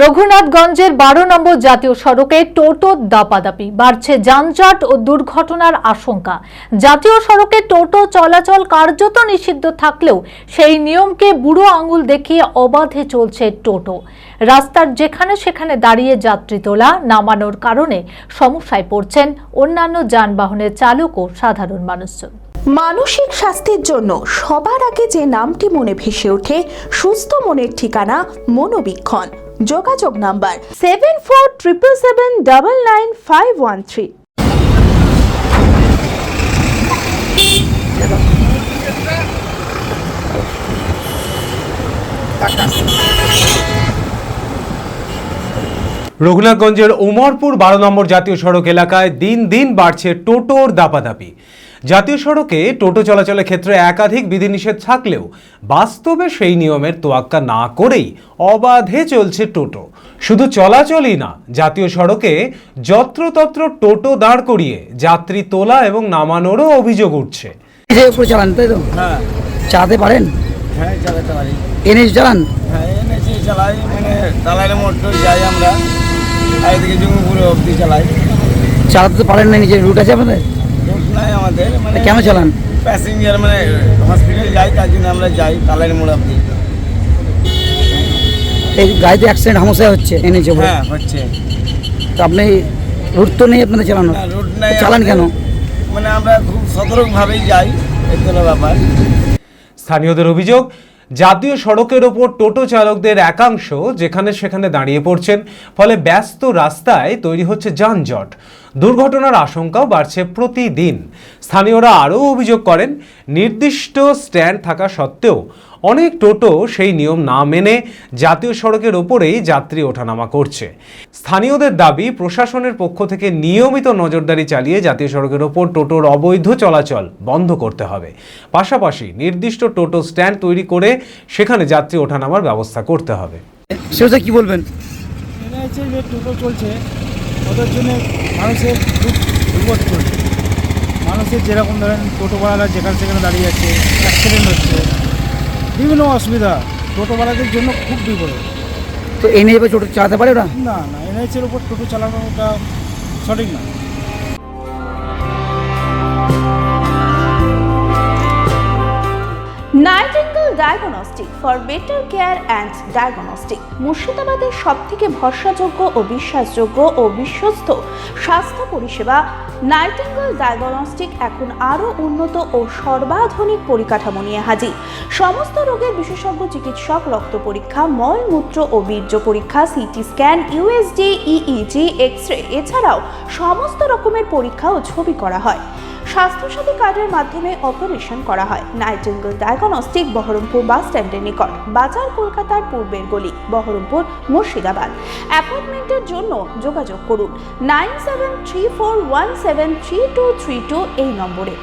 রঘুনাথগঞ্জের 12 নম্বর জাতীয় সড়কে টোটো দাপাদাপি, বাড়ছে যানজট ও দুর্ঘটনার আশঙ্কা। জাতীয় সড়কে টোটো চলাচল কার্যত নিষিদ্ধ থাকলেও সেই নিয়মকে বুড়ো আঙুল দেখিয়ে অবাধে চলছে টোটো। রাস্তার যেখানে সেখানে দাঁড়িয়ে যাত্রী তোলা নামানোর কারণে সমস্যায় পড়ছেন অন্যান্য যানবাহনের চালক ও সাধারণ মানুষজন। মানসিক স্বাস্থ্যের জন্য সবার আগে যে নামটি মনে ভেসে ওঠে সুস্থ মনের ঠিকানা মনোবীক্ষণ। যোগাযোগ নাম্বার 7477799513। রঘুনাথগঞ্জের উমরপুর 12 নম্বর জাতীয় সড়ক এলাকায় দিন দিন বাড়ছে টোটোর দাপাদাপি। জাতীয় সড়কে টোটো চলাচলের ক্ষেত্রে একাধিক বিধিনিষেধ থাকলেও বাস্তবে সেই নিয়মের তোয়াক্কা না করেই অবাধে চলছে টোটো। শুধু চলাচলই না, জাতীয় সড়কে যত্রতত্র টোটো দাঁড় করিয়ে যাত্রী তোলা এবং নামানোরও অভিযোগ উঠছে। চালান তাই তো? হ্যাঁ। চালাতে পারেন? হ্যাঁ, চালাতে পারি। এনএস চালান? হ্যাঁ, এনএসি চালাই, মানে তালাইয়ের মোটর যাই আমরা, এদিকে জঙ্গিপুরে অবধি চালাই। চালাতে তো পারেন না, নিজের রুট আছে আপনাদের? রুট নাই আমাদের, মানে কেন চালান? প্যাসেঞ্জার মানে হসপিটাল যাই, তার জন্য আমরা যাই তালাইয়ের মোড় অবধি। এই গাড়িতে অ্যাক্সিডেন্ট সমস্যা হচ্ছে এনএসে? হ্যাঁ, হচ্ছে। তো আপনি রুট তো নেই আপনাদের চালানো? রুট নাই। চালান কেন? মানে আমরা খুব সতর্কভাবেই যাই, এই হলো ব্যাপার। স্থানীয়দের অভিযোগ, জাতীয় সড়কের ওপর টোটো চালকদের একাংশ যেখানে সেখানে দাঁড়িয়ে পড়ছেন, ফলে ব্যস্ত রাস্তায় তৈরি হচ্ছে যানজট। দুর্ঘটনার আশঙ্কাও বাড়ছে প্রতিদিন। স্থানীয়রা আরও অভিযোগ করেন, নির্দিষ্ট স্ট্যান্ড থাকা সত্ত্বেও অনেক টোটো সেই নিয়ম না মেনে জাতীয় সড়কের ওপরেই যাত্রী ওঠানামা করছে। স্থানীয়দের দাবি, প্রশাসনের পক্ষ থেকে নিয়মিত নজরদারি চালিয়ে জাতীয় সড়কের ওপর টোটোর অবৈধ চলাচল বন্ধ করতে হবে। পাশাপাশি নির্দিষ্ট টোটো স্ট্যান্ড তৈরি করে সেখানে যাত্রী ওঠানামার ব্যবস্থা করতে হবে। সেটা কি বলবেন? যে টোটো চলছে ওদের জন্য মানুষের খুব বিপদ চলছে। মানুষের যেরকম ধরেন টোটোওয়ালারা যেখানে সেখানে দাঁড়িয়ে যাচ্ছে, অ্যাক্সিডেন্ট হচ্ছে, বিভিন্ন অসুবিধা টোটোওয়ালাদের জন্য খুব বিপদ। তো এনএইচ টোটো চালাতে পারে ওরা? না, এনএইচের উপর টোটো চালানোটা সঠিক না। Nightingale diagnostic for better care and diagnostic মুর্শিদাবাদের সবথেকে ভরসাযোগ্য ও বিশ্বাসযোগ্য ও বিশ্বস্ত স্বাস্থ্য পরিষেবা নাইটিঙ্গেল ডায়াগনস্টিক এখন আরও উন্নত ও সর্বাধুনিক পরিকাঠামো নিয়ে হাজির। সমস্ত রোগের বিশেষজ্ঞ চিকিৎসক, রক্ত পরীক্ষা, মলমূত্র ও বীর্য পরীক্ষা, CT scan, USG, EEG, X-ray, এছাড়াও সমস্ত রকমের পরীক্ষা ও ছবি করা হয়। স্বাস্থ্যসাথী কার্ডের মাধ্যমে অপারেশন করা হয়। নাইটিঙ্গেল ডায়াগনস্টিক বহরমপুর বাস স্ট্যান্ডের নিকট, বাজার, কলকাতার পূর্বের গলি, বহরমপুর, মুর্শিদাবাদ। অ্যাপয়েন্টমেন্টের জন্য যোগাযোগ করুন 9734173232 এই নম্বরে।